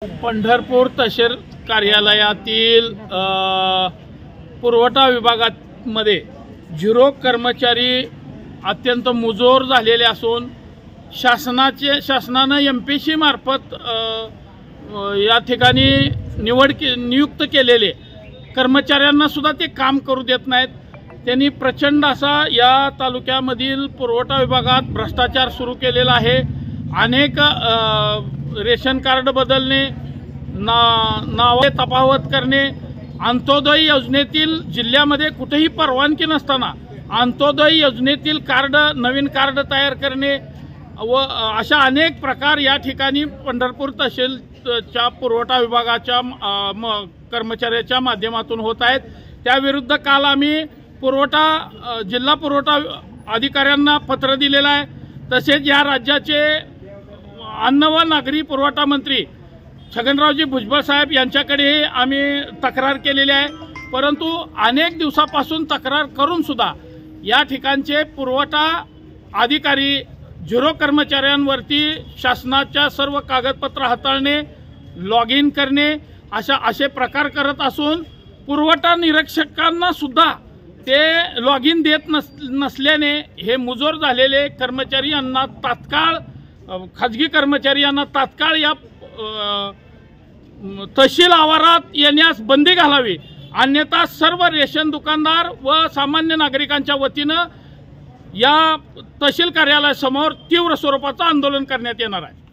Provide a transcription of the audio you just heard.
पंढरपूर तहसील कार्यालयातील पुरवठा विभागामध्ये 0 कर्मचारी अत्यंत मुजोर झालेले असून शासनाने एमपीसी मार्फत या ठिकाणी नियुक्त केलेले कर्मचाऱ्यांना सुद्धा ते काम करू देत नाहीत। त्यांनी प्रचंड असा या तालुक्यामधील पुरवठा विभागात भ्रष्टाचार सुरू केलेला आहे। अनेक रेशन कार्ड बदलणे, नावे तफावत करणे, अंत्योदय योजनेतील जिल्ह्यामध्ये कुठेही परवानगी नसताना अंत्योदय योजनेतील नवीन कार्ड तयार करणे व अशा अनेक प्रकार या ठिकाणी पंढरपूर तहसीलच्या पुरवठा विभागाच्या कर्मचाऱ्याच्या माध्यमातून होत आहेत। त्याविरुद्ध काल आम्ही जिल्हा पुरवठा अधिकाऱ्यांना पत्र दिलेलं आहे। तसेच या राज्याचे अन्न व नागरी पुरवठा मंत्री छगनरावजी भुजबळ साहेब यांच्याकडे आम्ही तक्रार केलेली आहे, परंतु अनेक दिवसापासून तक्रार करून सुद्धा या ठिकाणचे पुरवठा अधिकारी 0 कर्मचाऱ्यांवरती शासनाच्या सर्व कागदपत्र हाताळणे, लॉग इन करणे असे प्रकार करत असून पुरवठा निरीक्षकांना सुद्धा ते लॉग इन देत नसल्याने हे मुजोर झालेले कर्मचारी यांना तात्काळ खाजगी कर्मचारी यांना तात्काळ या तहसील आवारात येण्यास बंदी घालावी, अन्यथा सर्व रेशन दुकानदार व सामान्य नागरिकांच्या वतीनं या तहसील कार्यालयासमोर तीव्र स्वरूपाचं आंदोलन करण्यात येणार आहे।